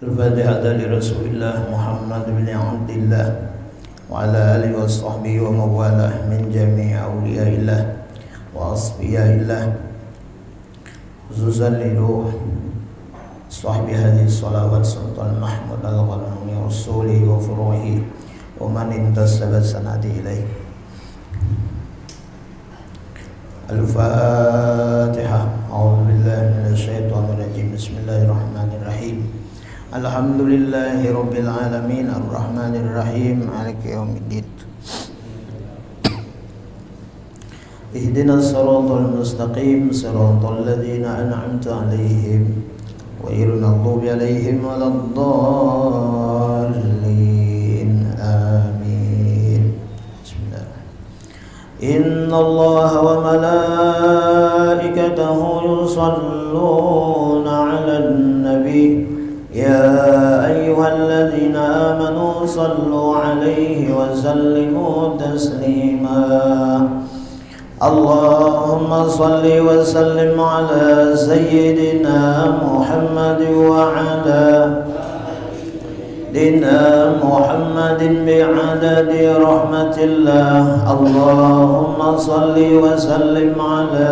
الفاتحة لرسول الله محمد بن عبد الله وعلى آله وصحبه ومن والاه من جميع أولياء الله وأصفياء الله، خصوصا لروح صاحب هذه الصلوات سلطان محمود الغنوي وصوله وفروعه ومن انتسب السند إليه. الفاتحة. أعوذ بالله من الشيطان الرجيم. بسم الله الرحمن الرحيم. الحمد لله رب العالمين الرحمن الرحيم مالك يوم الدين. اهدنا الصراط المستقيم صراط الذين أنعمت عليهم غير المغضوب عليهم ولا الضالين آمين. بسم الله. إن الله وملائكته يصلون على النبي يا أيها الذين آمنوا صلوا عليه وسلموا تسليما. اللهم صل وسلم على سيدنا محمد وعلى سيدنا محمد بعدد رحمة الله. اللهم صل وسلم على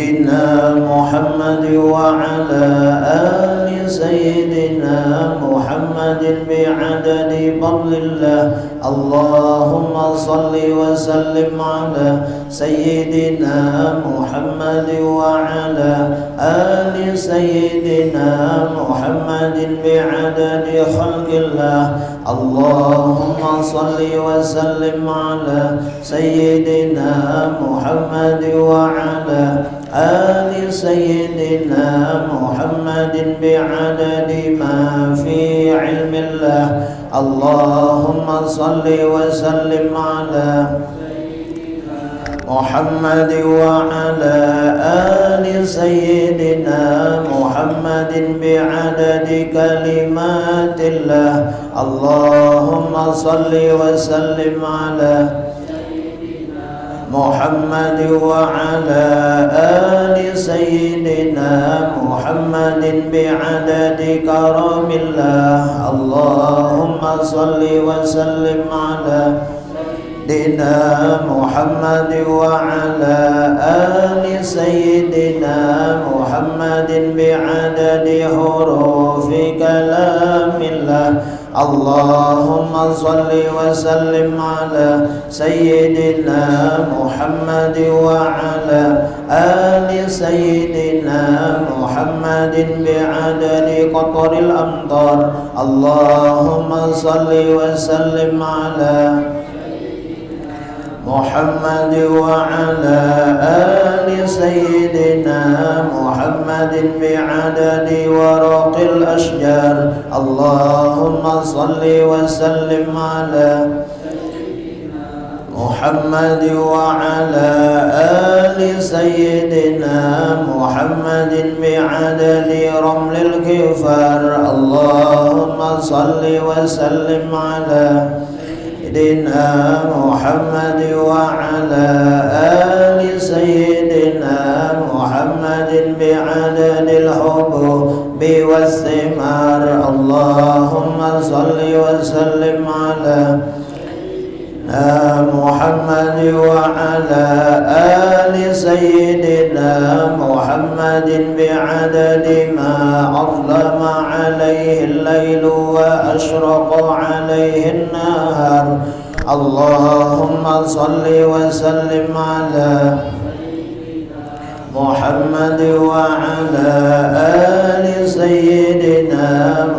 سيدنا محمد وعلى آل سيدنا محمد بعدد فضل الله. اللهم صل وسلم على سيدنا محمد وعلى آل سيدنا محمد بعدد خلق الله. اللهم صل وسلم على سيدنا محمد وعلى آل سيدنا محمد بعدد ما في علم الله. اللهم صل وسلم على محمد وعلى آل سيدنا محمد بعدد كلمات الله. اللهم صل وسلم على محمد وعلى آل سيدنا محمد بعدد كرم الله. اللهم صل وسلم على سيدنا محمد وعلى آل سيدنا محمد بعدد حروف كلام الله. اللهم صل وسلم على سيدنا محمد وعلى آل سيدنا محمد بعدد قطر الأمطار. اللهم صل وسلم على محمد وعلى آل سيدنا محمد بعدد ورق الأشجار. اللهم صل وسلم على محمد وعلى آل سيدنا محمد بعدد رمل الكفار. اللهم صل وسلم على سيدنا محمد وعلى آل سيدنا محمد بعدد الحبوب والثمار. اللهم صل وسلم على محمد وعلى آل سيدنا محمد بعدد ما أظلم عليه الليل وأشرق عليه النهار. اللهم صل وسلم على محمد وعلى آل سيدنا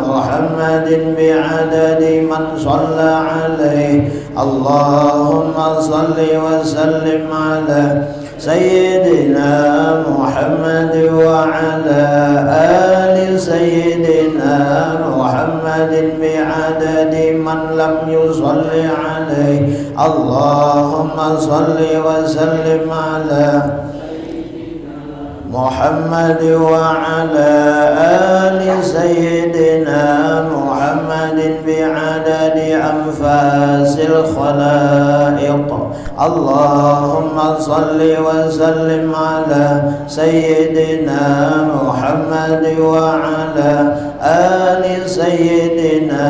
محمد بعدد من صلى عليه. اللهم صل وسلم على سيدنا محمد وعلى آل سيدنا محمد بعدد من لم يصل عليه. اللهم صل وسلم على محمد وعلى آل سيدنا محمد بعدد أنفاس الخلائق. اللهم صل وسلم على سيدنا محمد وعلى آل سيدنا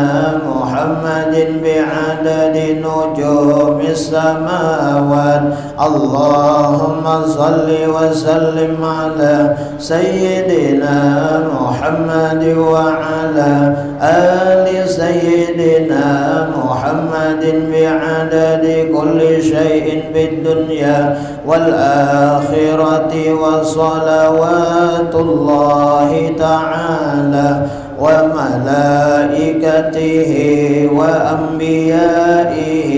محمد بعدد نجوم السماوات اللهم صل وسلم على سيدنا محمد وعلى آل سيدنا محمد بعدد كل شيء في الدنيا والآخرة وصلوات الله تعالى وملائكته وأنبيائه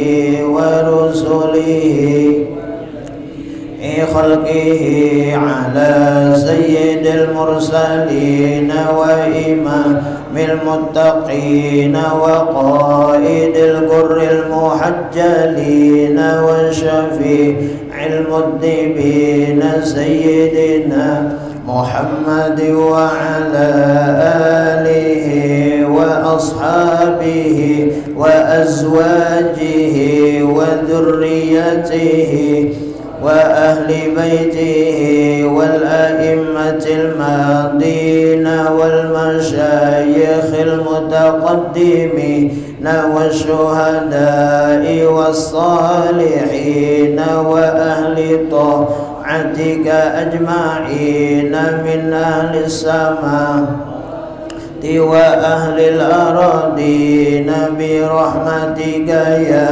ورسله خلقه على سيد المرسلين وإمام المتقين وقائد الغر المحجلين وشفيع المذنبين سيدنا محمد وعلى آله وأصحابه وأزواجه وذريته وأهل بيته والأئمة الماضين والمشايخ المتقدمين والشهداء والصالحين وأهل طاعتك أجمعين من أهل السماء وأهل الأراضين برحمتك يا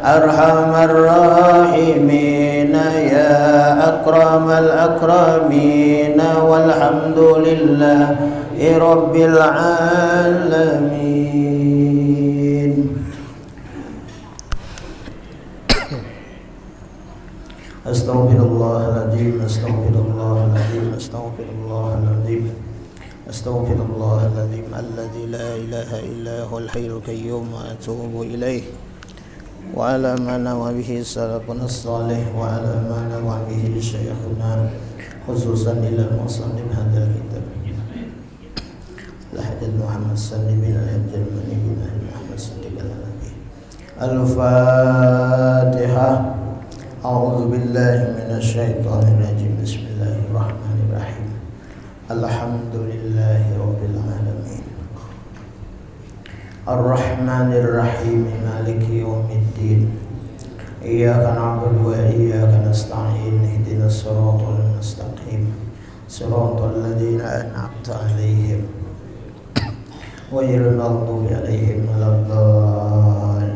أرحم الراحمين يا أكرم الأكرمين والحمد لله رب العالمين. Astaghfirullahaladzim, astaghfirullahaladzim, astaghfirullahaladzim, astaghfirullahaladzim, alladzi la ilaha illa huwal hayyul qayyum wa atubu ilaih. Wa ala ma nawa bihi salafuna salih wa ala ma nawa bihi syayikhuna khususan ila musannif hadzal kitab Lahadid Muhammad Salli bin al-Jalmani bin Muhammad Salli bin al-Nabi. Al-Fatihah. A'udzu billahi minasy syaithanir rajim. Bismillahirrahmanirrahim. Alhamdulillahi rabbil alamin. Ar-Rahmanir Rahim. Maliki yaumiddin. Iyyaka na'budu wa iyyaka nasta'in. Ihdinas siratal mustaqim. Siratal ladzina an'amta 'alaihim ghairil maghdubi 'alaihim waladdallin.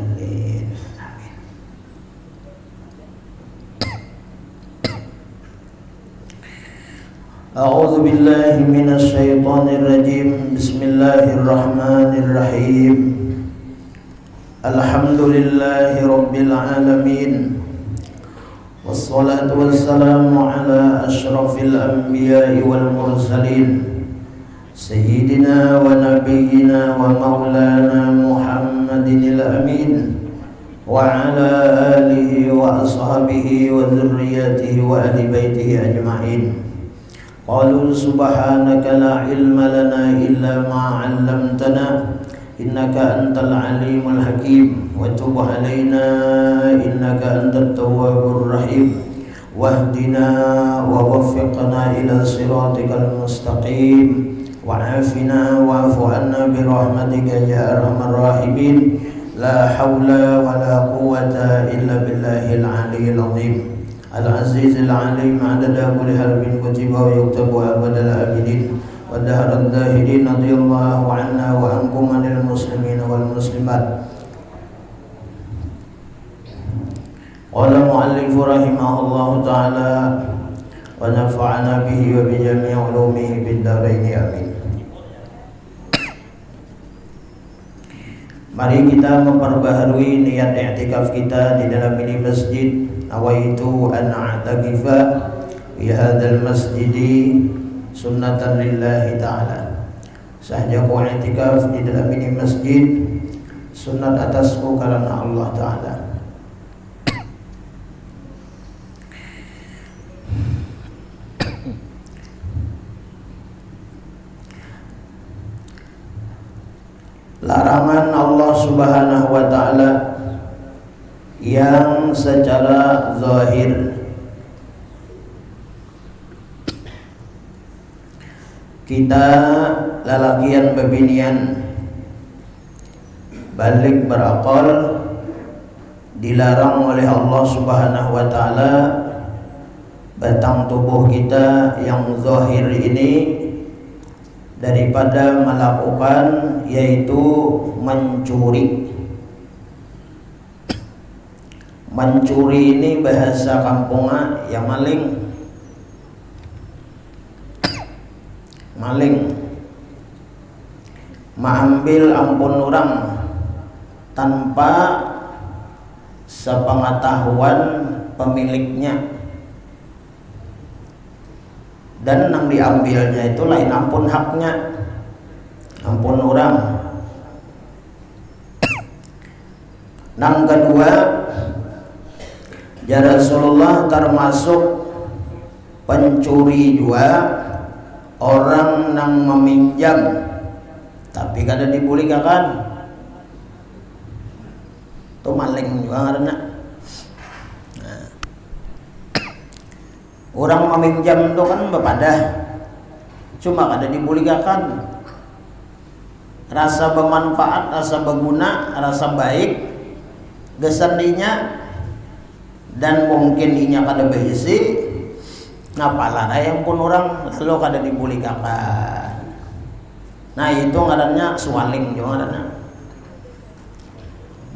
A'udzu billahi minasy syaithanir rajim. Bismillahirrahmanirrahim. Alhamdulillahi rabbil alamin. Wassalatu wassalamu ala asyrafil anbiya'i wal mursalin sayyidina wa nabiyyina wa maulana Muhammadinil amin wa ala alihi wa ashabihi wa dhurriyyatihi wa ahli baitihi ajma'in. Qalu subhanaka la ilma lana illa ma 'allamtana innaka antal alimul hakim wa tub 'alaina innaka antat tawwabur rahim wahdina wa waffiqna ila siratikal mustaqim wa 'afina wa'fu 'anna bi rahmatika ya arhamar rahimin. La haula wa la quwwata illa billahil 'aliyyil 'azim. Al-Aziz al-Alim adada kulli harfin kutiba wa yuktabu abadal abidin wa daharan dahirin radiyallahu anna wa ankum anil muslimin wal muslimat. Qala mu'allif rahimahullahu ta'ala wa nafa'ana bihi wa bi jami'i ulumihi bid dharain amin. Mari kita memperbaharui niat i'tikaf kita di dalam ini masjid. Nawaitu an a'takifa fi hadzal masjidi sunnatan lillahi ta'ala. Sahaja ku i'tikaf di dalam ini masjid sunnat atasku karena Allah Ta'ala. Larangan Allah Subhanahu wa Ta'ala yang secara zahir kita lalakian bebinian balik berakal, dilarang oleh Allah Subhanahu wa taala batang tubuh kita yang zahir ini daripada melakukan, yaitu mencuri. Mencuri ini bahasa kampungnya ya maling. Maling, mengambil ampun orang tanpa sepengetahuan pemiliknya, dan yang diambilnya itu lain ampun haknya, ampun orang. Yang kedua, ya Rasulullah, termasuk pencuri juga orang yang meminjam tapi kada dibulikakan, itu maling juga karena orang meminjam itu kan bepadah, cuma kada dibulikakan, rasa bermanfaat, rasa berguna, rasa baik gesandinya, dan mungkin inya kada berisi, ngapalah yang pun orang lalu kada dibulikakan. Nah itu ngarannya sualing juga ngarannya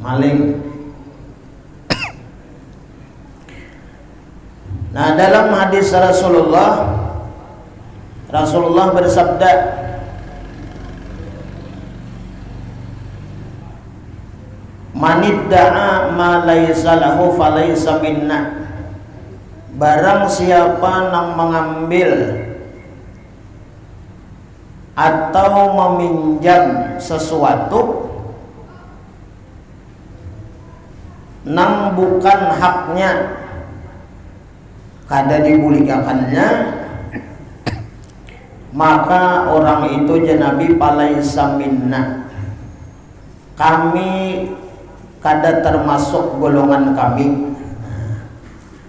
maling. Nah dalam hadis Rasulullah bersabda, manidda'a ma laisa lahu falaysa minna. Barang siapa yang mengambil atau meminjam sesuatu yang bukan haknya, kada dibulikakannya, maka orang itu janabi falaysa minna, kami kada termasuk golongan kami.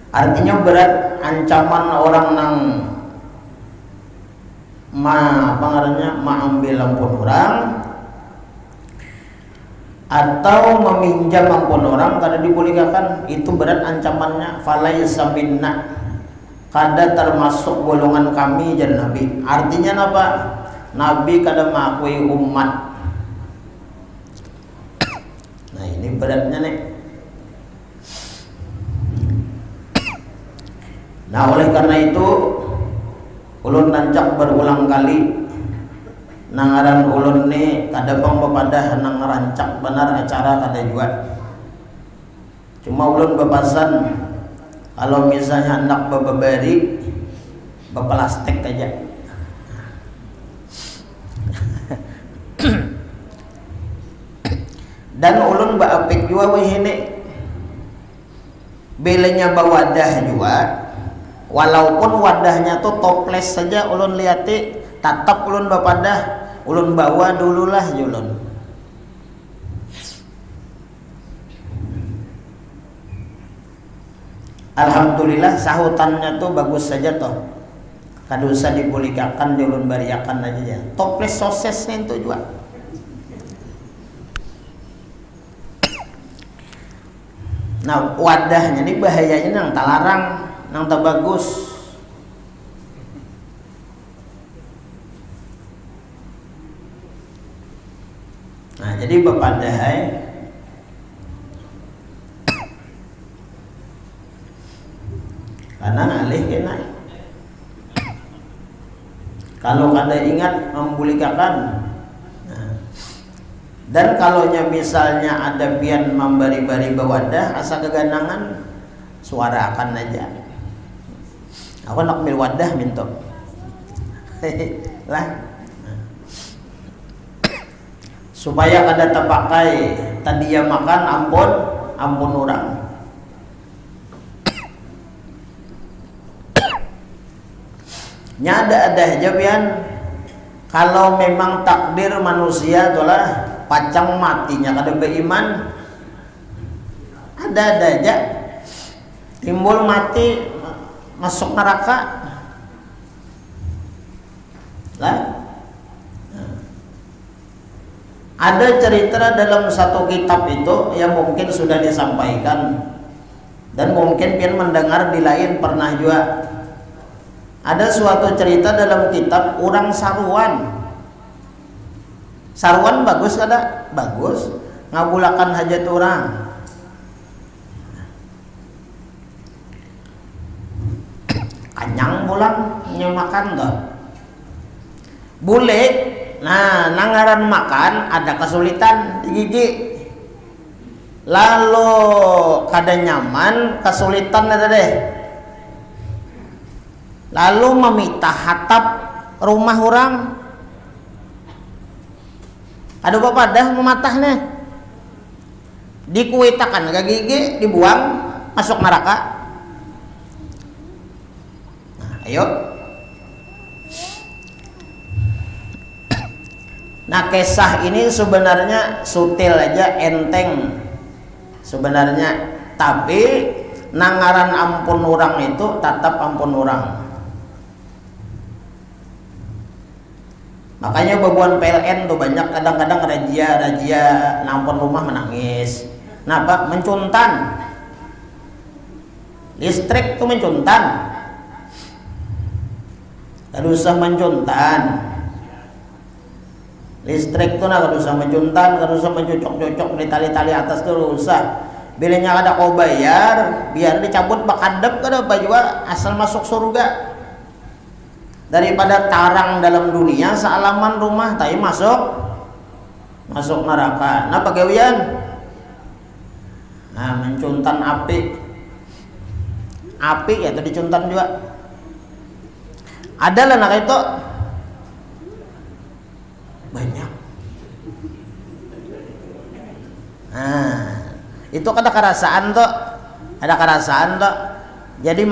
Artinya berat ancaman orang yang mengambil ampun orang atau meminjam ampun orang kada dibulikakan, itu berat ancamannya. Falaysa minna, kada termasuk golongan kami jar Nabi. Artinya apa? Nabi kada mengakui umat. Nah ini beratnya nih. Nah oleh karena itu ulun nancak berulang kali nangaran ulun ni kada bang bepadah nang rancak benar acara kada juga. Cuma ulun bepasan kalau misalnya hendak beberi beplastik aja. Dan ulun baapik juga ini belenya bawadah juga. Walaupun wadahnya tuh toples saja ulun lihati, tatap ulun bapadah, ulun bawa dululah ulun. Alhamdulillah sahutannya tuh bagus saja toh, kada usah dibulikakan, ulun bariakan aja ya. Toples sosesnya itu juga. Nah wadahnya ini bahayanya nang talarang, nang tak bagus. Nah jadi bepadahai karena alih kena. Kalau kada ingat membulikakan. Nah, dan kalau misalnya ada pian membari-bari bawadah asa keganangan, suara akan aja. Aku nak ambil wadah minta lah supaya kada terpakai tadi yang makan ampun orang. Nyada ada aja pian, kalau memang takdir manusia itulah pacang matinya kada beriman, ada aja timbul mati masuk neraka lah. Ada cerita dalam satu kitab itu yang mungkin sudah disampaikan dan mungkin pian mendengar di lain pernah juga. Ada suatu cerita dalam kitab orang saruan. Saruan bagus kada? Bagus. Ngabulakan hajat orang. Kanyang bulan nyemakan dah. Bule, nah nangaran makan ada kesulitan di gigi. Lalu kada nyaman, kesulitan ada deh. Lalu meminta hatap rumah orang. Ada bapak dah mematahnya. Dikuitakan ke gigi, dibuang, masuk neraka. Ayo. Nah kisah ini sebenarnya sutil aja, enteng sebenarnya, tapi nangaran ampun orang itu tetap ampun orang. Makanya babuan PLN tuh banyak kadang-kadang razia nampun rumah menangis. Kenapa? Mencuntan. Listrik tuh mencuntan. Kada usah mencuntan. Listrik tuh kada usah mencuntan, kada usah mencocok-cocok di tali-tali atas tuh usah. Bilanya kada kau bayar, biar dicabut bakadep kada apa juga asal masuk surga. Daripada tarang dalam dunia sealaman rumah tapi masuk neraka. Nah pagawian? Nah mencuntan api ya tadi cuntan juga. Ada lah nak itu banyak. Nah, itu ada kerasaan tuh. Jadi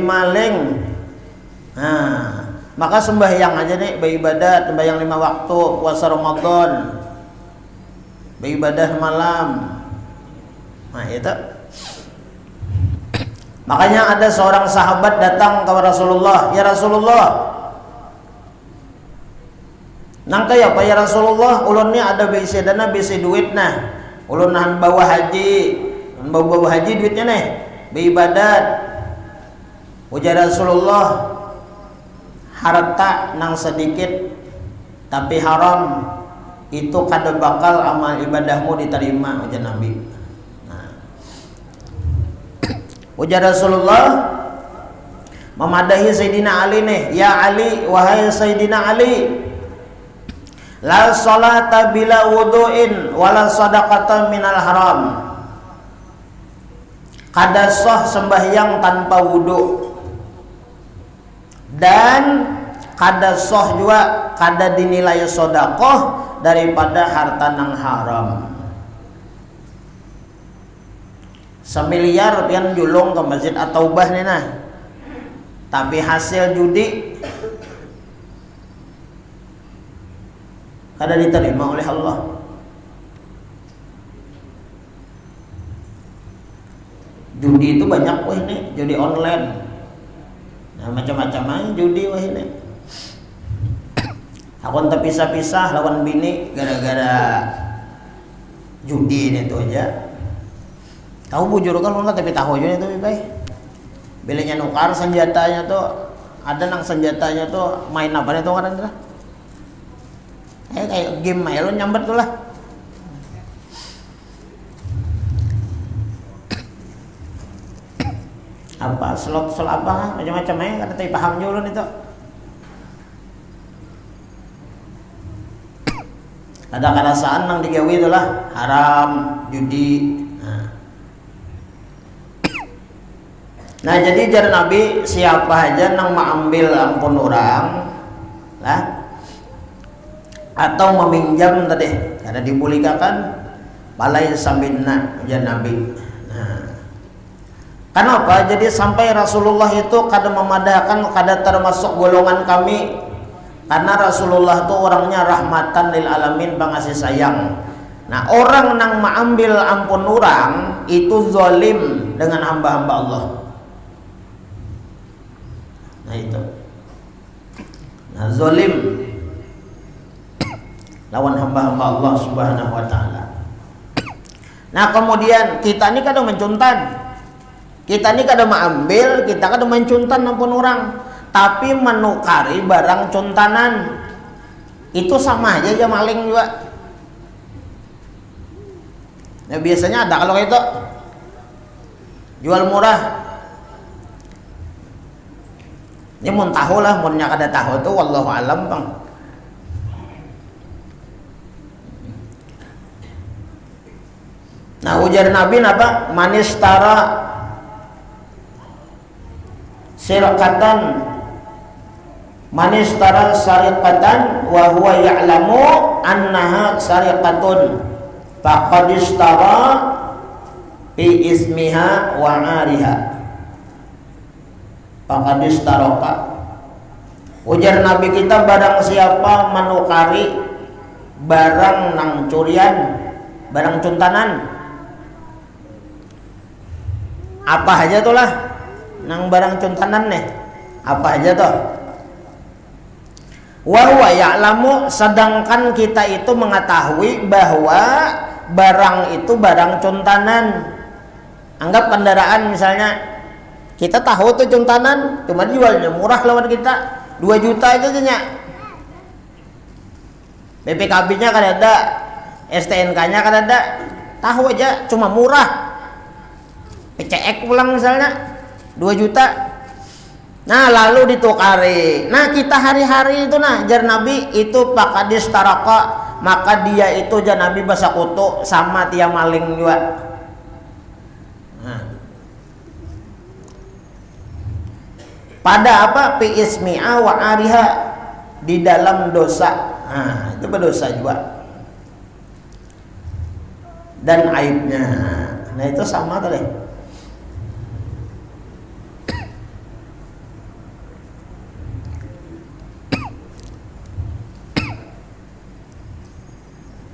maling. Nah, maka sembahyang aja nih, beribadat, sembahyang 5 waktu, puasa Ramadan, beribadah malam. Nah, itu. Makanya ada seorang sahabat datang kepada Rasulullah, "Ya Rasulullah, nang kaya apa ya Rasulullah? Ulun ni ada bisi dana, bisi duit nah. Ulun nahan bawa haji duitnya nih, beribadat." Ujar Rasulullah, "Harta nang sedikit tapi haram itu kada bakal amal ibadahmu diterima," ujar Nabi. Ujar Rasulullah memadahi Sayyidina Ali nih, "Ya Ali, wahai Sayyidina Ali, la salata bila wudu'in wala sadaqata minal haram." Kada sah sembahyang tanpa wudu dan kada sah juga kada dinilai sedekah daripada harta nang haram. Semiliar pian julung ke Masjid At-Taubah nih nah. Tapi hasil judi kada diterima oleh Allah. Judi itu banyak wah ini, judi online. Nah, macam-macam aja judi wah ini. Aku terpisah-pisah lawan bini gara-gara judi ini tuh aja. Tahu bujur kan enggak, tapi tahu aja itu baik. Bilanya nukar senjatanya tuh, ada nang senjatanya tuh main apa itu kan lah. Kayak game aja lo nyambet tuh lah. Apa slot apa macam-macam aja kan, tapi paham juga itu. Ada kerasaan nang digawi itulah haram, judi. Nah jadi jar Nabi, siapa aja nang mengambil ampun orang lah atau meminjam tadi karena dibulikakan balai saminna jar Nabi. Nah, kenapa? Jadi sampai Rasulullah itu kada memadahkan, kada termasuk golongan kami, karena Rasulullah itu orangnya rahmatan lil alamin, pengasih sayang. Nah orang nang mengambil ampun orang itu zalim dengan hamba-hamba Allah. Nah itu, nah zalim. lawan hamba-hamba Allah Subhanahu wa taala. Nah, kemudian kita ini kadang mencuntan. Kita ini kadang mengambil, kita kadang mencuntan ampun orang, tapi menukari barang cuntanan. Itu sama aja maling juga. Nah, biasanya ada kalau itu jual murah. Ini mun tahu lah, munnya kada tahu tuh wallahu alam bang. Nah, ujar Nabi apa? Manistara sirqatan manistara sariqatan wa huwa ya'lamu annaha sariqatun faqad istara bi ismiha wa 'ariha faqad istaraka. Ujar Nabi kita, barang siapa menukari barang nang curian, barang cuntanan, apa aja tuh lah nang barang cuntanan nih, apa aja tuh. Wa huwa ya'lamu, sedangkan kita itu mengetahui bahwa barang itu barang cuntanan. Anggap kendaraan misalnya, kita tahu tuh cuntanan, cuma jualnya murah lawan kita 2 juta itu aja. BPKB-nya kan ada, STNK-nya kan ada, tahu aja cuma murah. PCX pulang misalnya 2 juta. Nah, lalu ditukari. Nah, kita hari-hari itu nah jar Nabi itu pakadis taraka, maka dia itu jar Nabi bahasa kutu sama tia maling juga. Nah. Pada apa? Fi ismi'a wa 'ariha, di dalam dosa. Nah, itu berdosa juga. Dan aibnya. Nah, itu sama tadi.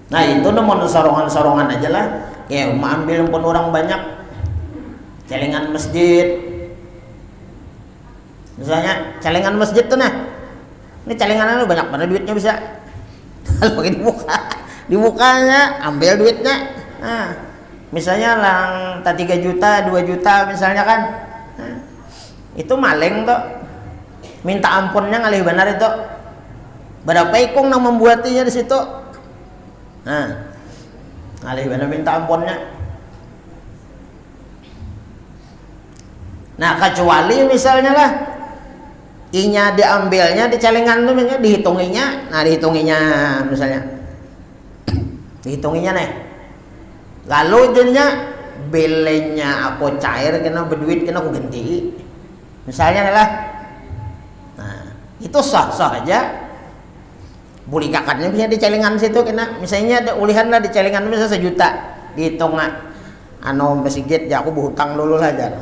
Nah, itu nomor sorongan-sorongan aja lah. Ya, mau ambil pun orang banyak. Celengan masjid. Misalnya celengan masjid tuh nah. Ini celengan lu banyak mana duitnya bisa. Kalau pakai di mukanya ambil duitnya. Nah, misalnya lang 3 juta, 2 juta misalnya kan. Nah, itu maling tuh. Minta ampunnya ngalih benar itu. Berapa ikung nang membuatinya di situ. Nah, alih benar minta ampunnya. Nah, kecuali misalnya lah inya diambilnya di celengan tuh misalnya dihitunginya. Nah, dihitunginya misalnya dihitunginya nih. Lalu jadinya belenya aku cair kena berduit kena aku ganti. Misalnya lah. Nah, itu sah-sah aja. Buli kakaknya bisa di celengan situ kena, misalnya ada ulihan lah di celengan bisa 1 juta, dihitung anu masjid ya aku berhutang dulu lah jar.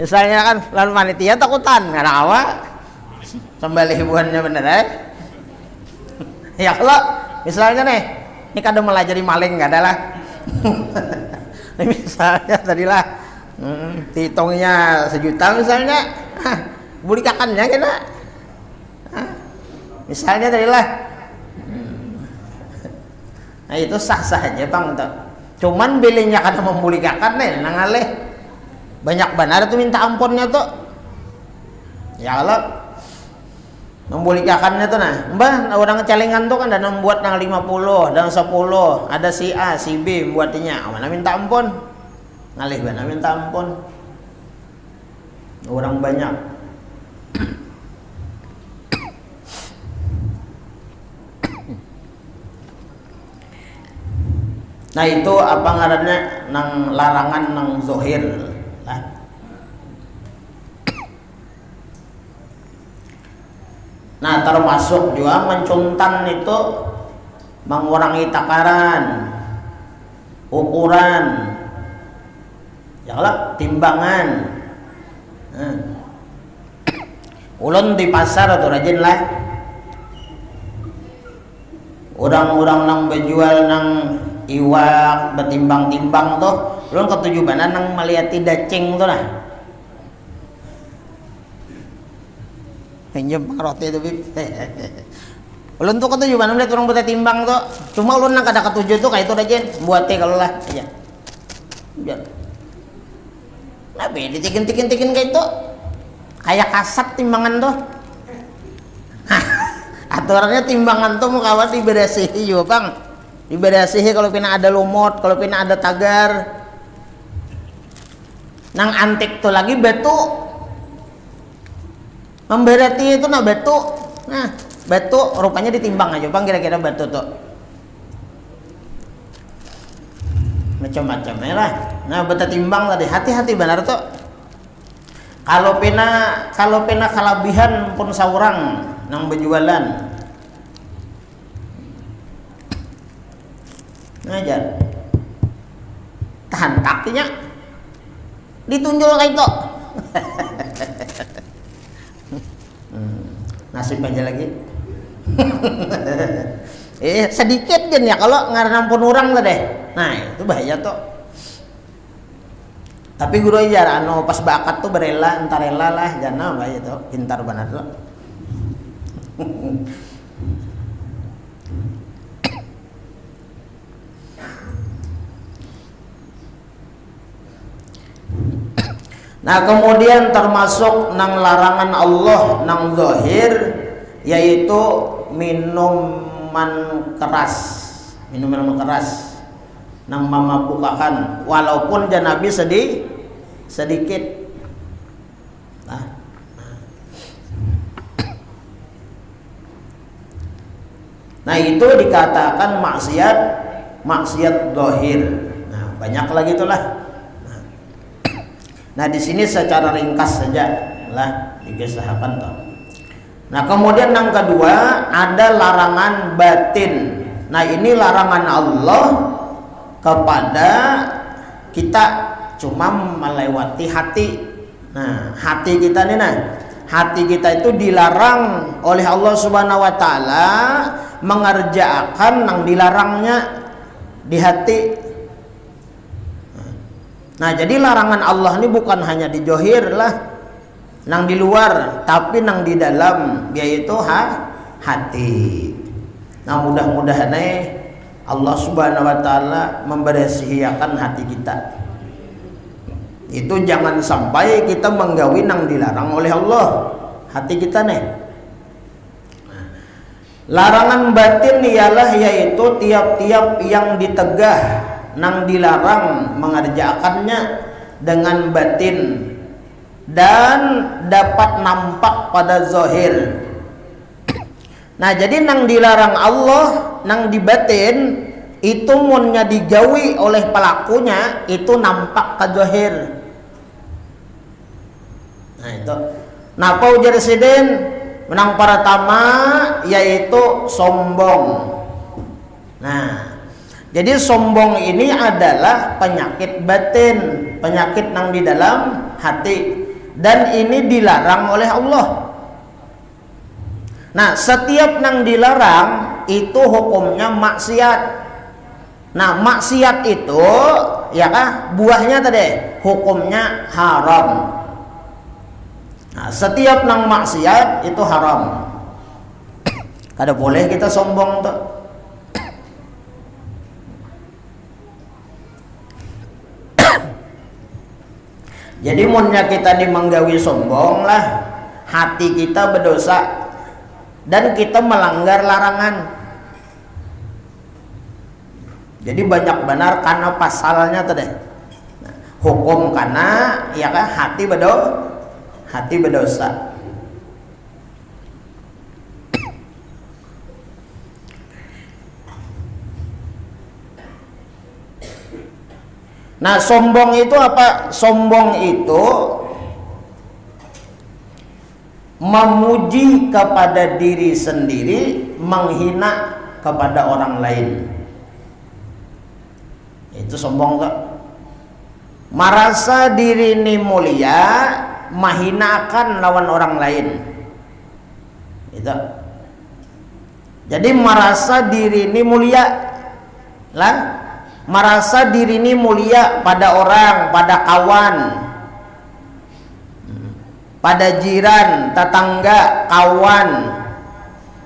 Misalnya kan lalu panitia takutan nggak apa sembali hiburannya bener ya kalau misalnya nih ini kadang melajari maling nggak ada lah. Misalnya tadilah dihitungnya 1 juta misalnya, buli kakaknya kena. Misalnya tadilah, nah itu sah-sah aja bang. Cuman bilingnya kata memulikakan nih, nangaleh banyak benar tuh minta ampunnya tuh. Ya kalau memulikakannya tuh nah, mbah orang celengan tuh kan dan membuat nang 50 dan 10, ada si A, si B buatnya, mana minta ampun, ngalih benar minta ampun. Orang banyak. Nah, itu apa ngarannya nang larangan nang zohir lah. Nah, termasuk juga mencuntan itu mengurangi takaran, ukuran, ya lah timbangan. Nah, ulun di pasar atau rajin lah. Orang-orang nang berjual nang iwak betimbang-timbang tuh ulun ketujuan nang meliati dacing tuh nah. Pinjam roti itu bib. Ulun tuh ketujuh mana melihat orang beta timbang tuh. Cuma ulun nang kada ketujuh tuh kayak itu aja buat teh kalau lah aja. Ya. Nah, beda tikin kayak itu. Kayak kasat timbangan tuh. Aturannya timbangan tuh mau kawat diberasihi juga, Bang. Diberasihi kalau pina ada lumut, kalau pina ada tagar. Nang antik tuh lagi batu. Memberati itu nah batu. Nah, batu rupanya ditimbang aja, Bang, kira-kira batu tuh. Macam-macam ya lah. Nah, beta timbang tadi, hati-hati benar tuh. Kalau pina kalabihan pun saurang nang berjualan. Ngajar. Tahan kakinya. Ditunjul kayak itu. Nasib aja lagi. Sedikit kan ya kalau ngarampun orang lah deh. Nah, itu bahaya tuh. Tapi guru aja anu pas bakat tuh berela, entar rela lah, jangan bahaya tuh, pintar banget tuh. Nah, kemudian termasuk nang larangan Allah nang zahir yaitu minuman keras nang memabukakan walaupun janabi sedikit. Nah, itu dikatakan maksiat zahir. Nah, banyak lagi itulah. Nah, di sini secara ringkas saja lah dikisahkan toh. Nah, kemudian yang kedua ada larangan batin. Nah, ini larangan Allah kepada kita cuma melewati hati. Nah, hati kita nih, hati kita itu dilarang oleh Allah Subhanahu wa taala mengerjakan yang dilarangnya di hati. Nah, jadi larangan Allah ini bukan hanya di johir lah, nang di luar, tapi nang di dalam, yaitu hati. Nah, mudah-mudahan Allah Subhanahu wa taala membersihikan hati kita. Itu jangan sampai kita menggawi nang dilarang oleh Allah hati kita nih. Larangan batin ialah yaitu tiap-tiap yang ditegah nang dilarang mengerjakannya dengan batin dan dapat nampak pada zahir. Nah, jadi nang dilarang Allah nang di batin itu munnya digawi oleh pelakunya itu nampak ke zahir. Nah, itu napa ujar residen menang para tama yaitu sombong. Nah, jadi sombong ini adalah penyakit batin, penyakit nang di dalam hati, dan ini dilarang oleh Allah. Nah, setiap nang dilarang itu hukumnya maksiat. Nah, maksiat itu ya kah buahnya tadi hukumnya haram. Nah, setiap nang maksiat itu haram. Kada boleh kita sombong tuh. Jadi munnya kita dimanggawi sombong lah, hati kita berdosa dan kita melanggar larangan. Jadi banyak benar karena pasalnya tadi. Nah, hukum karena ya kan hati berdosa. Nah, sombong itu apa? Sombong itu memuji kepada diri sendiri, menghina kepada orang lain. Itu sombong kok. Merasa diri ini mulia, menghinakan lawan orang lain. Itu. Jadi merasa diri ini mulia lah. Merasa diri ini mulia pada orang, pada kawan, pada jiran, tetangga, kawan.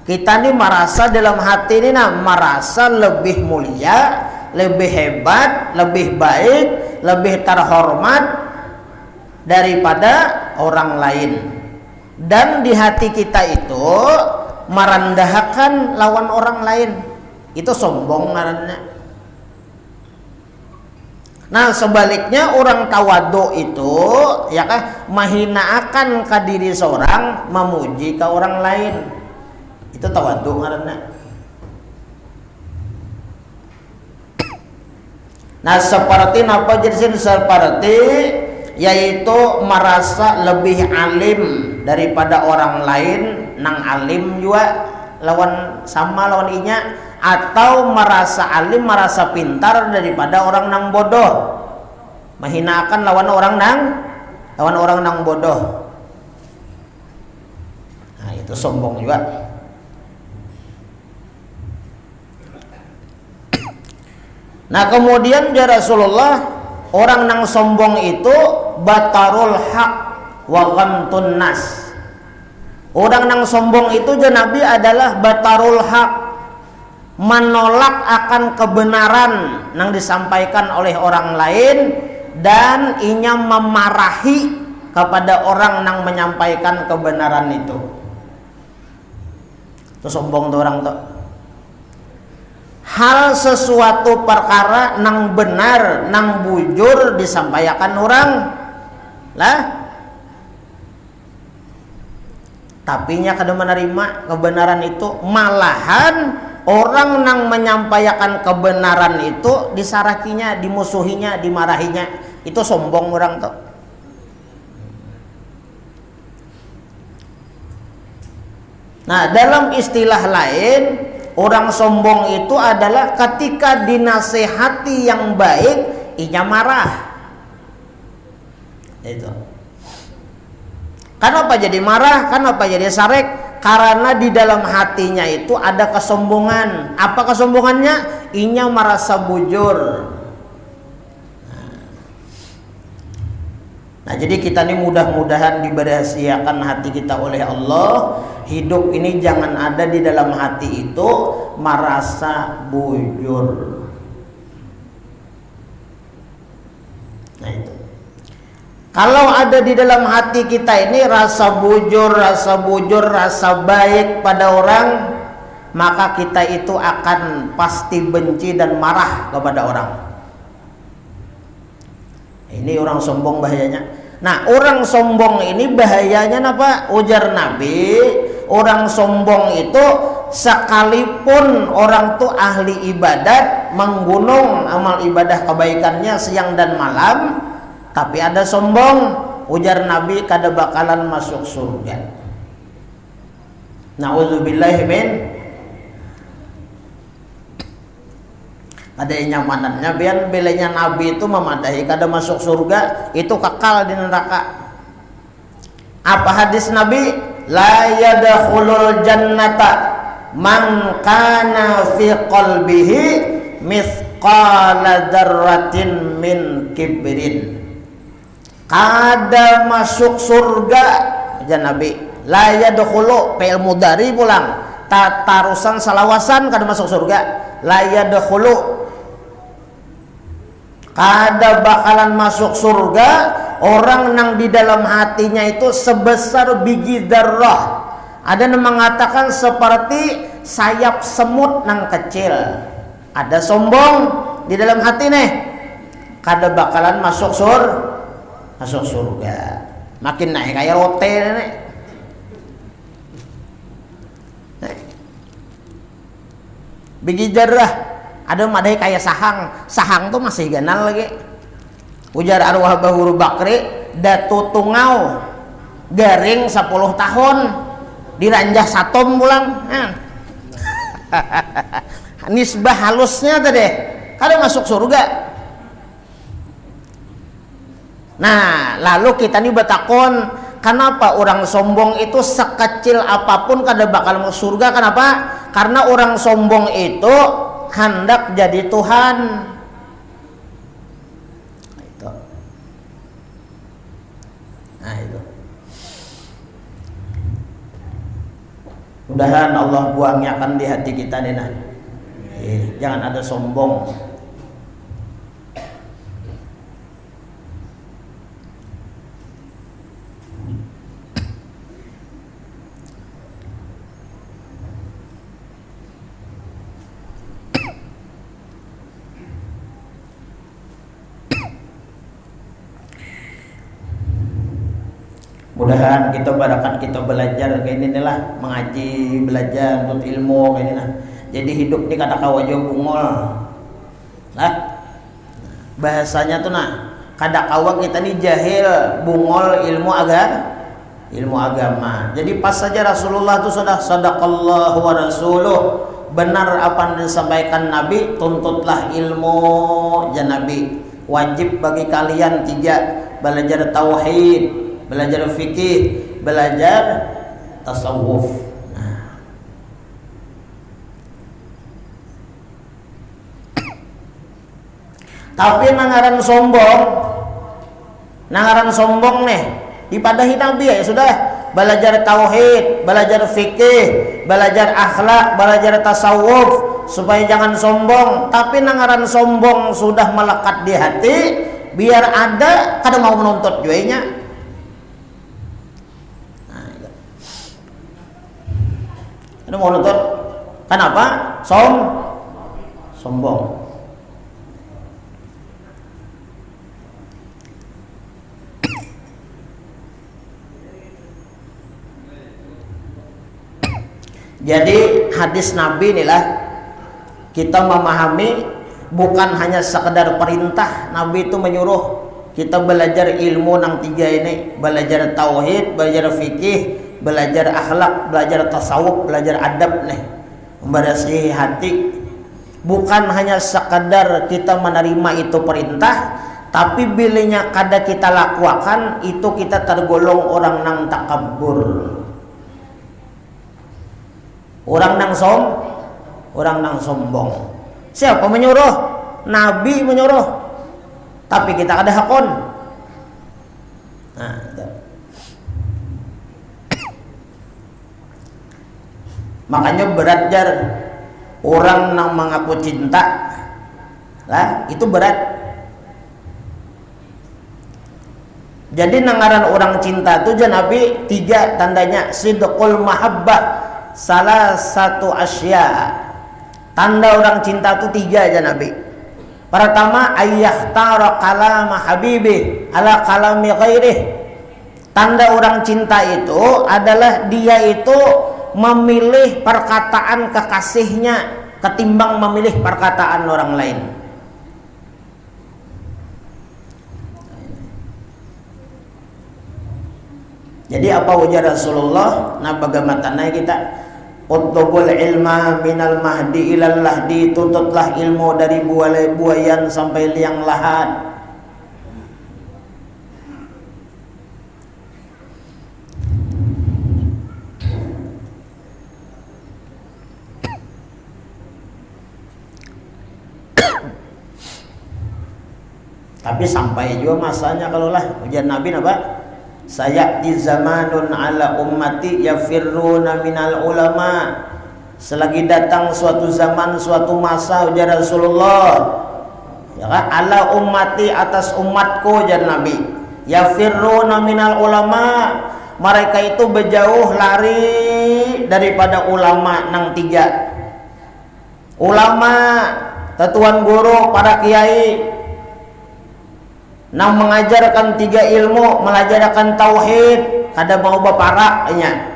Kita nih merasa dalam hati ini merasa lebih mulia, lebih hebat, lebih baik, lebih terhormat daripada orang lain. Dan di hati kita itu merendahkan lawan orang lain. Itu sombong ngaranna. Nah, sebaliknya orang tawadu itu ya kan menghinakan ke diri seorang, memuji ke orang lain. Itu tawadu ngaranna. Nah, seperti apa jadi seperti yaitu merasa lebih alim daripada orang lain, nang alim juga lawan sama lawan inya, atau merasa alim, merasa pintar daripada orang nang bodoh, menghinakan lawan orang nang bodoh. Nah, itu sombong juga. Nah, kemudian ya Rasulullah, orang nang sombong itu batarul haq wa ghamtun nas. Orang nang sombong itu ya Nabi adalah batarul haq, menolak akan kebenaran yang disampaikan oleh orang lain dan inya memarahi kepada orang yang menyampaikan kebenaran itu. Itu sombong tuh orang tuh. Hal sesuatu perkara nang benar, nang bujur disampaikan orang lah, tapinya kada menerima kebenaran itu, malahan orang nang menyampaikan kebenaran itu disarakinya, dimusuhinya, dimarahinya. Itu sombong orang tuh. Nah, dalam istilah lain, orang sombong itu adalah ketika dinasehati yang baik, inya marah. Itu. Kenapa jadi marah? Kenapa jadi sarek? Karena di dalam hatinya itu ada kesombongan. Apa kesombongannya? Inya merasa bujur. Nah, jadi kita ini mudah-mudahan diberahasiakan hati kita oleh Allah. Hidup ini jangan ada di dalam hati itu merasa bujur. Nah, itu. Kalau ada di dalam hati kita ini rasa bujur, rasa baik pada orang, maka kita itu akan pasti benci dan marah kepada orang. Ini orang sombong bahayanya. Nah, orang sombong ini bahayanya apa? Ujar Nabi, orang sombong itu sekalipun orang tuh ahli ibadat, menggunung amal ibadah kebaikannya siang dan malam, tapi ada sombong, ujar Nabi kada bakalan masuk surga. Na'udzubillahi min. Ada yang nyamanannya biar belenya Nabi itu memadahi kada masuk surga, itu kekal di neraka. Apa hadis Nabi? La yadkhulul jannata man kana fi qalbihi mithqala dzarratin min kibrin. Kada masuk surga, aja Nabi. La yadkhulu fi'il mudhari pulang. Tarusan salawasan kada masuk surga. La yadkhulu, kada bakalan masuk surga orang yang di dalam hatinya itu sebesar biji darah. Ada yang mengatakan seperti sayap semut nang kecil. Ada sombong di dalam hati nih, kada bakalan masuk surga. Makin naik kayak rote nih. Biji darah. Ada madai kayak sahang tuh masih ganal lagi. Ujar arwah Bahuru Bakri, datu tungau garing 10 tahun diranjah satom pulang. Nisbah halusnya tadi kada masuk surga. Nah, lalu kita nih bertakon, kenapa orang sombong itu sekecil apapun kada bakal masuk surga? Kenapa? Karena orang sombong itu hendak jadi Tuhan. Itu. Nah, itu. Mudahan Allah buangnya di hati kita nih nah. Jangan ada sombong. Mudahan kita barakat kita belajar kayak ini lah, mengaji, belajar untuk ilmu kayak ini lah. Jadi hidup ini kata kawajo bungol. Nah, bahasanya tuh nah, kada kawa kita nih jahil, bungol ilmu agama. Jadi pas saja Rasulullah tuh sudah sadaqallahu wa rasuluh, benar apa yang disampaikan Nabi, tuntutlah ilmu Nabi. Wajib bagi kalian 3, belajar tauhid, belajar fikih, belajar tasawuf. Tapi nangaran sombong nih dipadahi Nabi ya sudah, belajar tauhid, belajar fikih, belajar akhlak, belajar tasawuf supaya jangan sombong. Tapi nangaran sombong sudah melekat di hati, biar ada kada mau menuntut juainya. Ada mau nuntut, kenapa? Sombong. Jadi hadis Nabi inilah kita memahami, bukan hanya sekedar perintah. Nabi itu menyuruh kita belajar ilmu nang 3 ini, belajar tauhid, belajar fikih, belajar akhlak, belajar tasawuf, belajar adab nih, membersihi hati. Bukan hanya sekedar kita menerima itu perintah, tapi bilanya kada kita lakukan itu kita tergolong orang nang takabur, orang nang sombong. Siapa menyuruh? Nabi menyuruh, tapi kita kada hakon. Nah, itu. Makanya berat jar orang nang mengaku cinta lah, itu berat. Jadi nangaran orang cinta itu Nabi 3 tandanya. Sidqul mahabbah, salah satu asya, tanda orang cinta itu 3 aja Nabi. Pertama, ayyakhtara kalama habibi ala kalami ghairih. Tanda orang cinta itu adalah dia itu memilih perkataan kekasihnya ketimbang memilih perkataan orang lain. Jadi apa ujar Rasulullah? Nah bagaimana kita utlubul ilma minal mahdi ilal lahdi, tuntutlah ilmu dari buayan sampai liang lahat. Tapi sampai juga masanya kalau lah ujar Nabi apa? Sayati zamanun ala ummati yafirruna minal ulama. Selagi datang suatu zaman, suatu masa ujar Rasulullah, ya kan, ala ummati, atas umatku ujar Nabi, yafirruna minal ulama, mereka itu berjauh lari daripada ulama nang 3. Ulama, tetuan guru, para kiai nang mengajarkan 3 ilmu, mengajarkan tauhid, kada mau baparaknya.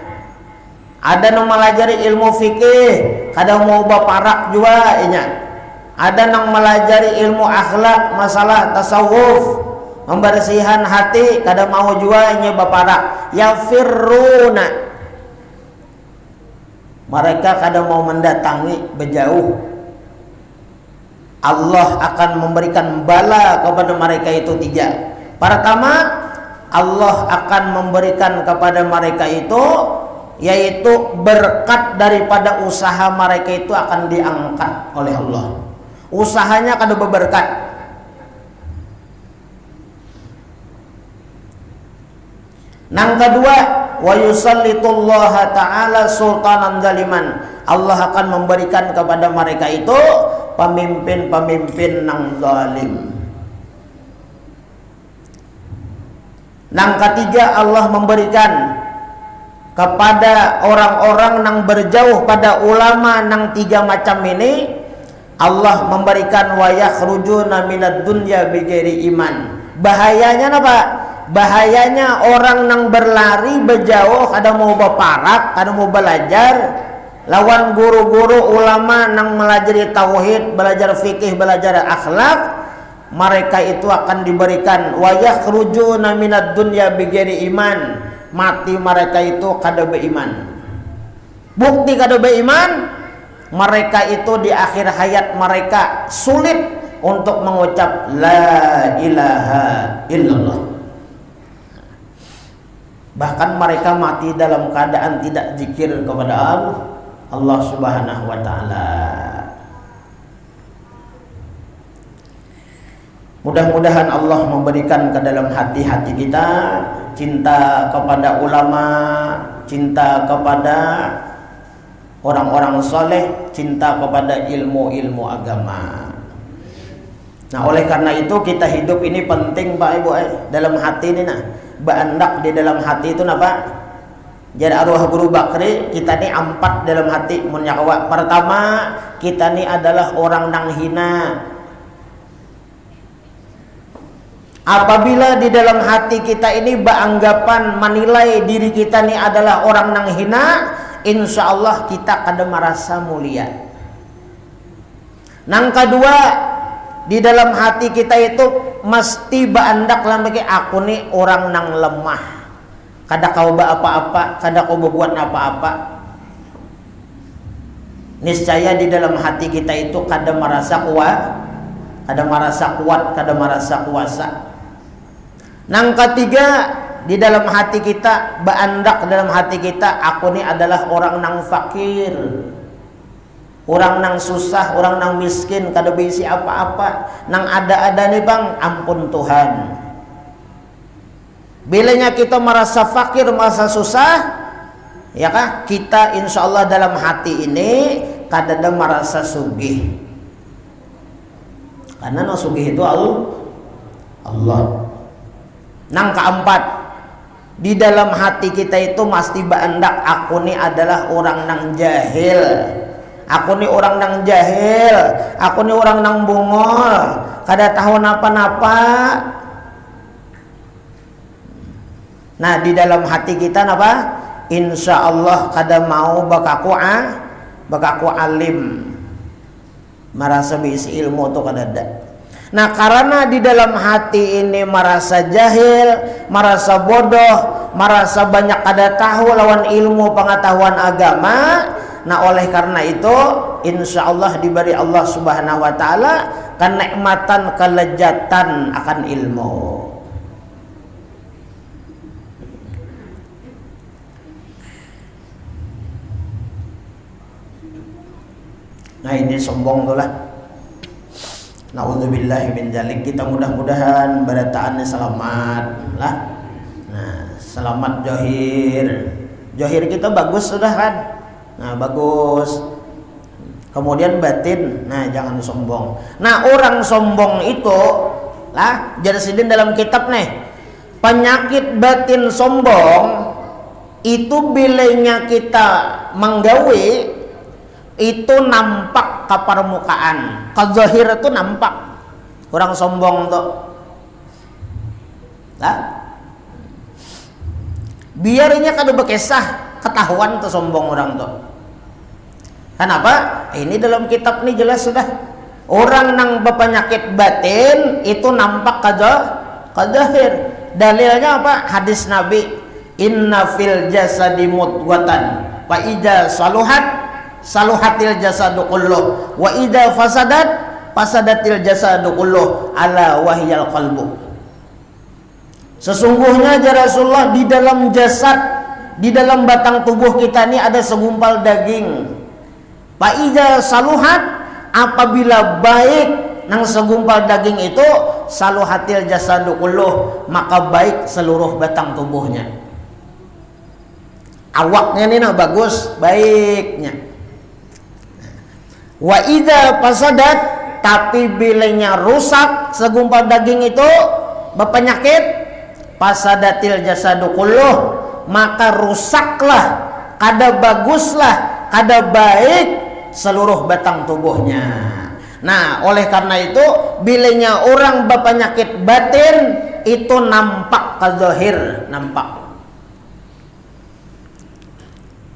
Ada nang melajari ilmu fikih, kada mau baparak juga nya. Ada nang melajari ilmu akhlak, masalah tasawuf, membersihan hati, kada mau juga nya baparak. Yafirruna, mereka kada mau mendatangi, berjauh. Allah akan memberikan bala kepada mereka itu 3. Pertama, Allah akan memberikan kepada mereka itu yaitu berkat daripada usaha mereka itu akan diangkat oleh Allah. Usahanya kada berberkat. Nang kedua, wa yusallitullaha ta'ala sultanan zaliman. Allah akan memberikan kepada mereka itu pemimpin-pemimpin nang zalim. Nang ketiga, Allah memberikan kepada orang-orang nang berjauh pada ulama nang tiga macam ini, Allah memberikan wa yakhrujuna minad dunya bighairi iman. Bahayanya apa? Bahayanya orang nang berlari berjauh, kada mau berparak, kada mau belajar lawan guru-guru ulama nang melajari tauhid, belajar fikih, belajar akhlak, mereka itu akan diberikan wa yakhrujuna minad dunya bighairi iman. Mati mereka itu kada beriman. Bukti kada beriman, mereka itu di akhir hayat mereka sulit untuk mengucap la ilaha illallah. Bahkan mereka mati dalam keadaan tidak zikir kepada Allah Subhanahu wa taala. Mudah-mudahan Allah memberikan ke dalam hati-hati kita cinta kepada ulama, cinta kepada orang-orang soleh, cinta kepada ilmu-ilmu agama. Nah, oleh karena itu kita hidup ini penting Pak Ibu dalam hati ini Bandak di dalam hati itu napa? Jadi arwah Guru Bakri kita ni empat dalam hati munyakawa. Pertama, kita ni adalah orang nang hina. Apabila di dalam hati kita ini beranggapan menilai diri kita ni adalah orang nang hina, insya Allah kita kada merasa mulia. Nang kedua, di dalam hati kita itu mesti berandak lagi aku ni orang nang lemah. Kada kau apa-apa, kada kau berbuat apa-apa. Niscaya di dalam hati kita itu kada merasa kuat, kada merasa kuat, kada merasa kuasa. Nang ketiga, di dalam hati kita berandak dalam hati kita aku ni adalah orang nang fakir. Orang nang susah, orang nang miskin, kada bisi apa-apa. Nang ada-ada nih bang, ampun Tuhan. Bilanya kita merasa fakir, merasa susah, ya kah? Kita insya Allah dalam hati ini kada ada merasa sugih. Karena no sugih itu Allah. Nang keempat, di dalam hati kita itu mesti berandak aku ni adalah orang nang jahil. Aku ni orang nang jahil, aku ni orang nang bungol, kada tahu napa-napa. Nah, di dalam hati kita napa? Insya Allah kada mau bakaku alim, merasa bisi ilmu tu kada ada. Nah, karena di dalam hati ini merasa jahil, merasa bodoh, merasa banyak kada tahu lawan ilmu pengetahuan agama. Nah, oleh karena itu insya Allah diberi Allah Subhanahu wa ta'ala kenikmatan, kelezatan akan ilmu. Nah, ini sombong tu lah. Na'udzubillahi min dzalik. Kita mudah-mudahan berataannya selamat lah. Nah, selamat Johir. Johir kita bagus sudah kan? Nah, bagus. Kemudian batin, nah jangan sombong. Nah, orang sombong itu lah, Jarsidin dalam kitab nih, penyakit batin sombong itu bilanya kita menggawe itu nampak ke permukaan. Kezahir itu nampak orang sombong tuh. Lah, biarnya kada bekesah ketahuan tuh sombong orang tuh. Kenapa? Ini dalam kitab ini jelas sudah. Orang nang berpenyakit batin itu nampak kadzahir. Dalilnya apa? Hadis Nabi, inna fil jasadi mudghatan wa idza saluhatil jasadu kulluh wa idza fasadatil jasadu kulluh ala wahyal qalbu. Sesungguhnya ya Rasulullah, di dalam jasad, di dalam batang tubuh kita ini ada segumpal daging. Faiza saluhat, apabila baik nang segumpal daging itu, saluhatil jasadu kulluh, maka baik seluruh batang tubuhnya. awaknya nih bagus baiknya. Wa idza fasadat, tapi bilanya rusak segumpal daging itu berpenyakit, fasadatil jasadu kulluh, maka rusaklah, kada baguslah, kada baik seluruh batang tubuhnya. Nah, oleh karena itu bilanya orang berpenyakit batin itu nampak ke zahir, nampak.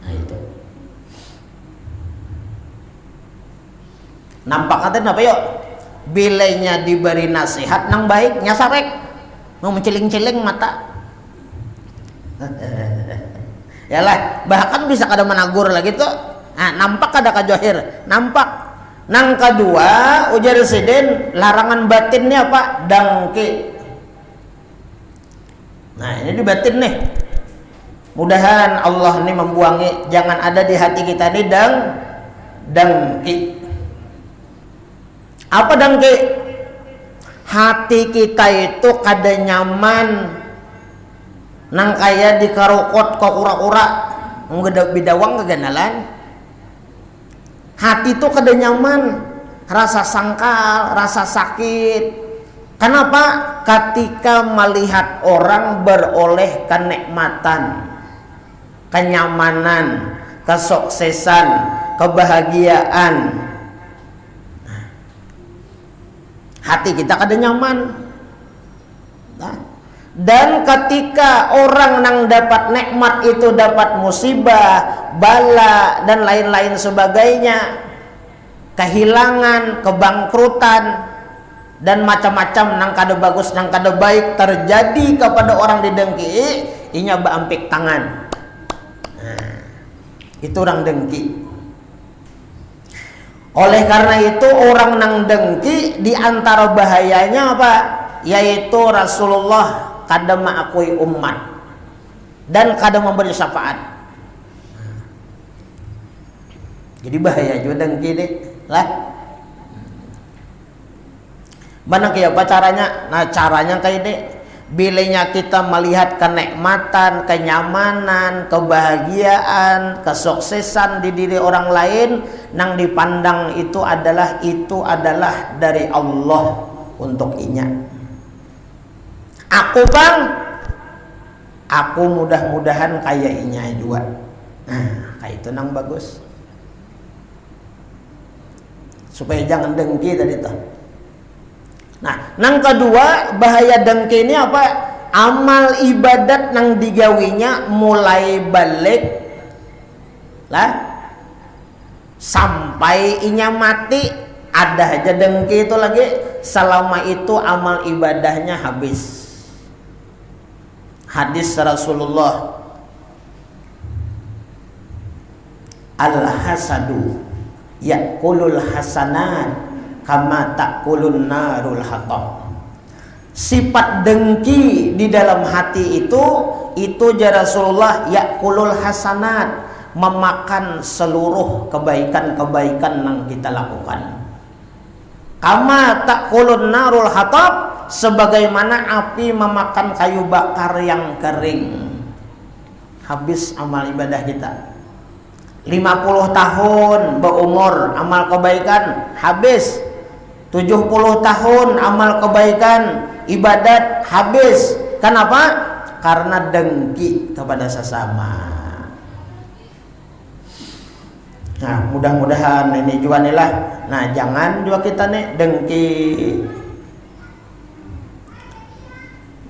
Nah itu. Nampak ngaten apa yuk? Bilanya diberi nasihat nang baik nyasarek, mau menceling-celing mata. Yalah, bahkan bisa kada menagur lagi tuh. Nah, nampak kada ka zahir, nampak. Nang kedua, ujar Sidin, larangan batinnya apa? Dengki. Nah, ini di batin nih. Mudahan Allah ini membuangi, jangan ada di hati kita nih dengki. Apa dengki? Hati kita itu kada nyaman nang kaya dikarokot kok kura-kura nggak bidawang keganalan. Hati itu kada nyaman, rasa sangkal, rasa sakit. Kenapa? Ketika melihat orang beroleh kenikmatan, kenyamanan, kesuksesan, kebahagiaan, hati kita kada nyaman. Nah, dan ketika orang yang dapat nikmat itu dapat musibah, bala dan lain-lain sebagainya, kehilangan, kebangkrutan dan macam-macam nang kada bagus nang kada baik terjadi kepada orang didengki, inya baampik tangan. Nah, itu orang dengki. Oleh karena itu orang nang dengki di antara bahayanya apa? Yaitu Rasulullah kada mengakui umat dan kada memberi syafaat. Jadi bahaya juga dengki deh lah. Mana kayak apa caranya? Nah, caranya kayak deh, bilanya kita melihat kenikmatan, kenyamanan, kebahagiaan, kesuksesan di diri orang lain, nang dipandang itu adalah dari Allah untuk inya. Aku bang, aku mudah-mudahan kayak inya juga. Nah, kayak itu nang bagus. Supaya jangan dengki tadi tuh. Nah, nang kedua bahaya dengki ini apa? Amal ibadat nang digawinya mulai balik lah sampai inya mati ada aja dengki itu lagi. Selama itu amal ibadahnya habis. Hadis Rasulullah, al-hasadu ya'kulul hasanat kama ta'kulun narul hatab. Sifat dengki di dalam hati itu jar Rasulullah, ya'kulul hasanat, memakan seluruh kebaikan-kebaikan yang kita lakukan. Kama ta'kulun narul hatab, sebagaimana api memakan kayu bakar yang kering. Habis amal ibadah kita. 50 tahun berumur amal kebaikan habis. 70 tahun amal kebaikan ibadat habis. Kenapa? Karena dengki kepada sesama. Nah, mudah-mudahan ini juga nih lah. Nah, jangan juga kita nih dengki.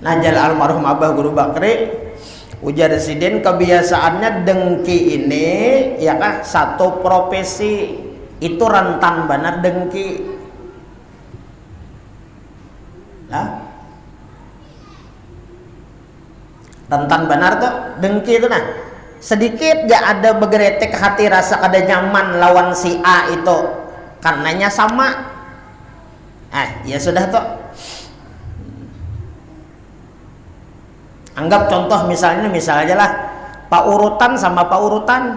Najal almarhum Abah Guru Bakri, ujar Sidin, kebiasaannya dengki ini ya kah satu profesi itu rentan benar dengki. Lah, rentan benar tuh dengki itu. Nah, sedikit ya ada begeretek hati rasa kada nyaman lawan si A itu karenanya sama. Ya sudah tuh. Anggap contoh misalnya aja lah, Pak Urutan sama Pak Urutan.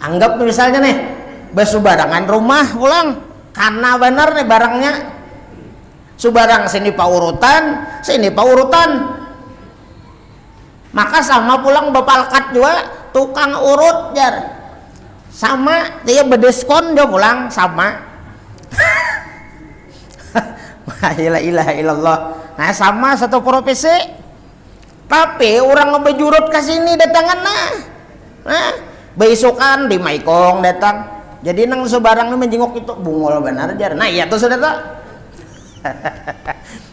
Anggap misalnya nih, besubarangan rumah pulang, karena benar nih barangnya. Subarang sini Pak Urutan, sini Pak Urutan. Maka sama pulang bapalkat juga tukang urut jar. Sama dia bedeskon dia pulang sama. La ilaha illallah. Nah sama satu profesi. Tapi orang ngebejurut ke sini datangan nah besokan di Maikong datang. Jadi nang sebarang menjenguk itu bungol benar jar. Nah iya tuh sudah tuh.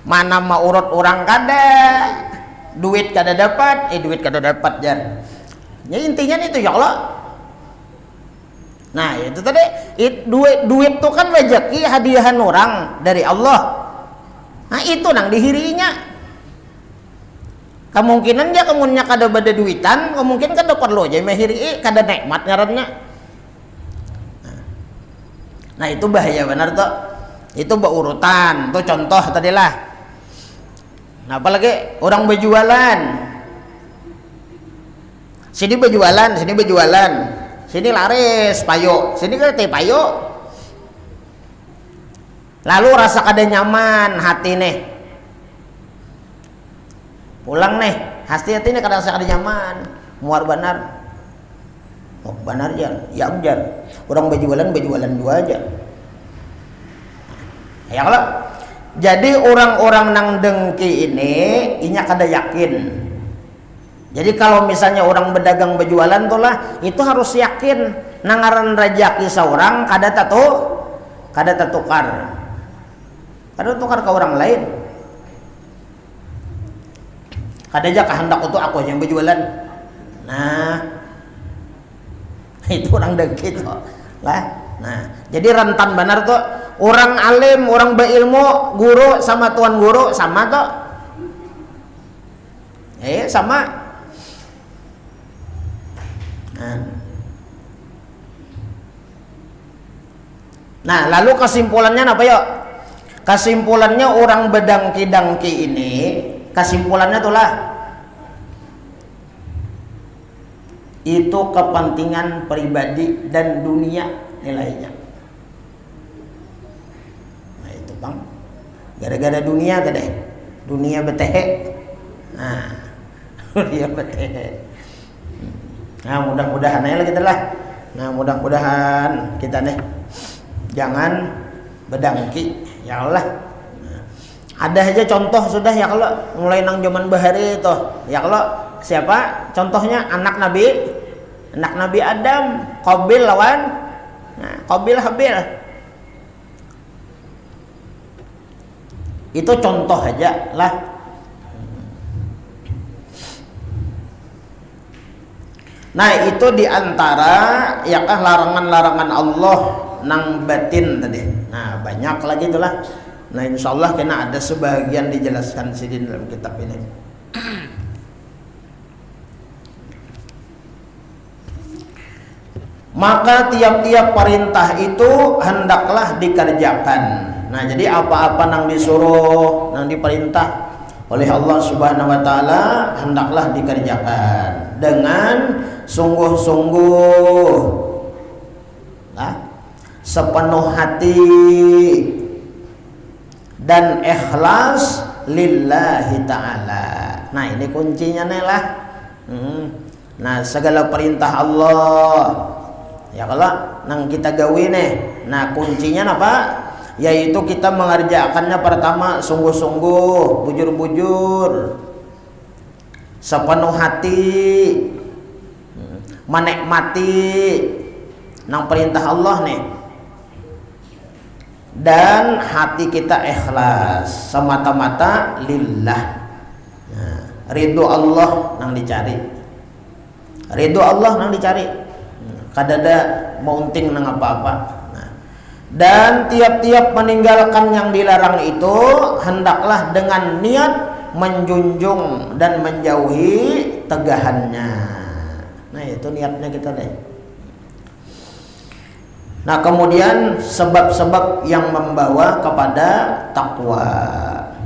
Mana mau urut orang kada, duit kada dapat, duit kada dapat jar. Ya intinya itu ya Allah. Nah itu tadi duit tuh kan rezeki hadiahan orang dari Allah. Nah itu nang dihirinya. Kemungkinan dia kemunnya kada bada duitan, kemungkinan kada perlu aja mahiri kada nikmat ngarannya. Nah itu bahaya benar tuh. Itu berurutan, tuh contoh tadilah. Nah apalagi orang berjualan. Sini berjualan, sini berjualan. Sini laris payo, sini kan teh payo. Lalu rasa kada nyaman hati nih. Pulang nih, hati nih kada rasa kada nyaman. Muar benar. Oh benar jar, ya jar. Orang berjualan dua aja. Ya kalau jadi orang-orang nang dengki ini inya kada yakin. Jadi kalau misalnya orang berdagang berjualan tuh lah itu harus yakin nangaran rejeki seorang kada tertukar ke orang lain. Kada aja kehendak itu aku yang berjualan. Nah itu orang dengki tuh lah. Nah jadi rentan benar tuh. Orang alim, orang berilmu, guru sama tuan guru sama toh. Sama. Nah, lalu kesimpulannya apa yuk? Kesimpulannya orang bedangki-dangki ini, kesimpulannya itulah itu kepentingan pribadi dan dunia nilainya. Bang, gara-gara dunia tadi, dunia betehe. Nah, dunia betehe. Nah, mudah-mudahan aja kita lah. Nah, mudah-mudahan kita nih jangan bedangki, ya Allah. Nah, ada aja contoh sudah ya kalau mulai nang zaman bahari itu, ya kalau siapa? Contohnya anak Nabi Adam, Qabil lawan, nah, Qabil Habil. Itu contoh aja lah. Nah itu diantara ya kan larangan-larangan Allah nang batin tadi. Nah banyak lagi itulah. Nah insyaallah kena ada sebagian dijelaskan sini dalam kitab ini. Maka tiap-tiap perintah itu hendaklah dikerjakan. Nah jadi apa-apa nang disuruh, nang diperintah oleh Allah Subhanahu wa taala hendaklah dikerjakan dengan sungguh-sungguh. Nah, sepenuh hati dan ikhlas lillahi taala. Nah, ini kuncinya nih lah. Nah, segala perintah Allah ya kalau nang kita gawe nih. Nah, kuncinya apa? Yaitu kita mengerjakannya pertama sungguh-sungguh, bujur-bujur, sepenuh hati, menikmati nang perintah Allah nih, dan hati kita ikhlas semata-mata lillah. Nah, ridho Allah nang dicari, ridho Allah nang dicari, kadada mounting nang apa-apa. Dan tiap-tiap meninggalkan yang dilarang itu hendaklah dengan niat menjunjung dan menjauhi tegahannya. Nah itu niatnya kita deh. Nah kemudian sebab-sebab yang membawa kepada takwa.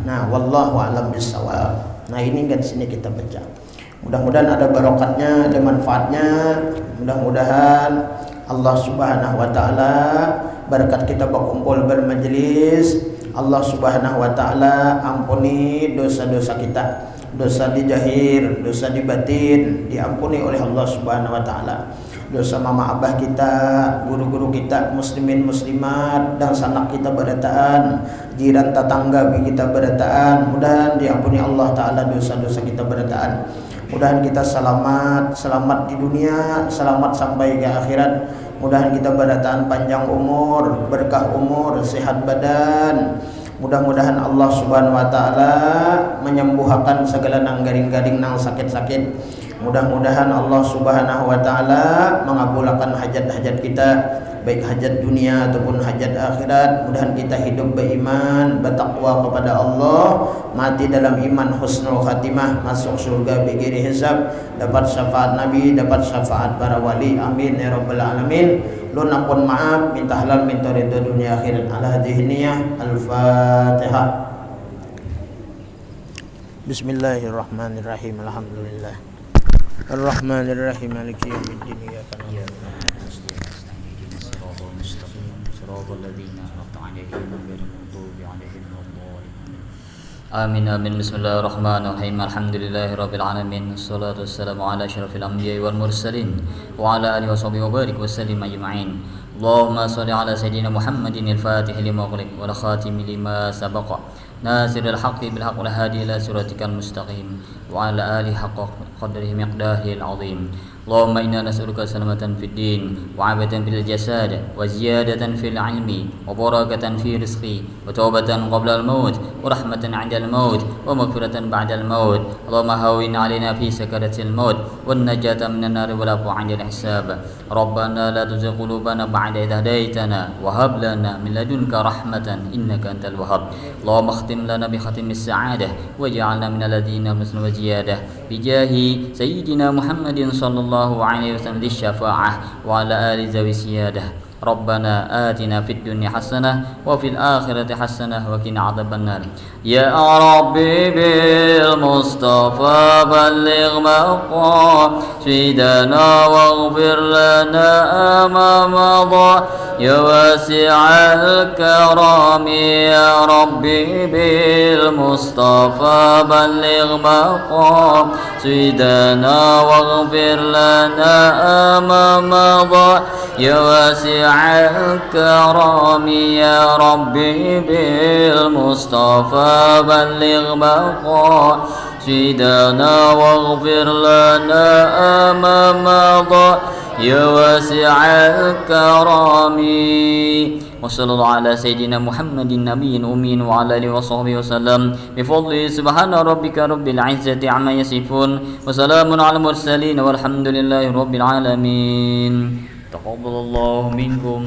Nah wallahu a'lam bishawab. Nah ini kan sini kita baca. Mudah-mudahan ada barokatnya, ada manfaatnya. Mudah-mudahan Allah Subhanahu wa taala berkat kita berkumpul bermajlis, Allah Subhanahu wa taala ampuni dosa-dosa kita dosa di zahir, dosa di batin diampuni oleh Allah Subhanahu wa taala. Dosa mama abah kita, guru-guru kita, muslimin muslimat dan sanak kita berataan, jiran tetangga kita berataan, mudah diampuni Allah taala dosa-dosa kita berataan. Mudahan kita selamat di dunia, selamat sampai ke akhirat. Mudahan kita berataan panjang umur, berkah umur, sehat badan. Mudah-mudahan Allah Subhanahu wa taala menyembuhkan segala nang garing-garing nang sakit-sakit. Mudah-mudahan Allah Subhanahu wa taala mengabulkan hajat-hajat kita, baik hajat dunia ataupun hajat akhirat. Mudahan kita hidup beriman, bertakwa kepada Allah, mati dalam iman, husnul khatimah, masuk surga bigiri hisab, dapat syafaat Nabi, dapat syafaat para wali. Amin ya rabbal alamin. Lu ampun maaf, minta halal, minta ridho dunia akhirat. Ala hadhihi niyah. Al-Fatihah. Bismillahirrahmanirrahim. Alhamdulillah. Ar-Rahmanir-Rahim. Maliki yaumiddin. Iyyaka na'budu wa iyyaka nasta'in. Shiratal mustaqim. Shiratal ladzina an'amta 'alaihim ghairil maghdubi 'alaihim waladdallin. Amin amin. Bismillahirrahmanirrahim. Alhamdulillahirabbil alamin. Wassalatu wassalamu ala asyrafil anbiya'i wal mursalin wa ala alihi washabihi wa barik wa sallim ajma'in. Allahumma shalli ala sayyidina Muhammadin al-Fatih lima ughliq wal khatimi lima sabaqa. Nasirul haqqi bil haqqi wal hadi ila siratikal mustaqim wa ala alihi haqqa qadrihi miqdarihil azim. Allahumma inna nas'aluka salamatan fid din wa 'afatan fil jasad wa ziyadatan fil 'ilmi wa barakatan fi rizqi wa taubatan qabla al maut wa rahmatan 'inda al maut wa maghfiratan ba'da al maut. Allahumma hawwin 'alaina fi sakaratil maut wan najata minan nar wal 'afwa 'inda al hisab. Rabbana la tuzigh qulubana ba'da idh hadaytana wa hab lana min ladunka rahmatan innaka antal wahhab. Allahumma khtim lana bi khatimis sa'adah waj'alna min alladhina husnu wa ziyadah bi jahi sayyidina Muhammadin sallallahu alaihi wasallam di syafa'ah wa ala ali zawi siyadah. Rabbana atina fid dunya hasanah wa fil akhirati hasanah wa qina adzabannar. Ya Rabbi bil Mustafa balligh maqasidana waghfir lana ma madha ya wasi'al karami. Ya Rabbi bil Mustafa balligh maqasidana waghfir lana ma madha ya wasi'al الكرام. يا ربي بالمصطفى بلغ مقاصدنا واغفر لنا ما مضى يا واسع الكرم. وصلى الله على سيدنا محمد النبي الأمين وعلى آله وصحبه وسلم بفضله. سبحان ربك رب العزة عما يصفون وسلام على المرسلين والحمد لله رب العالمين. تقبل الله منكم.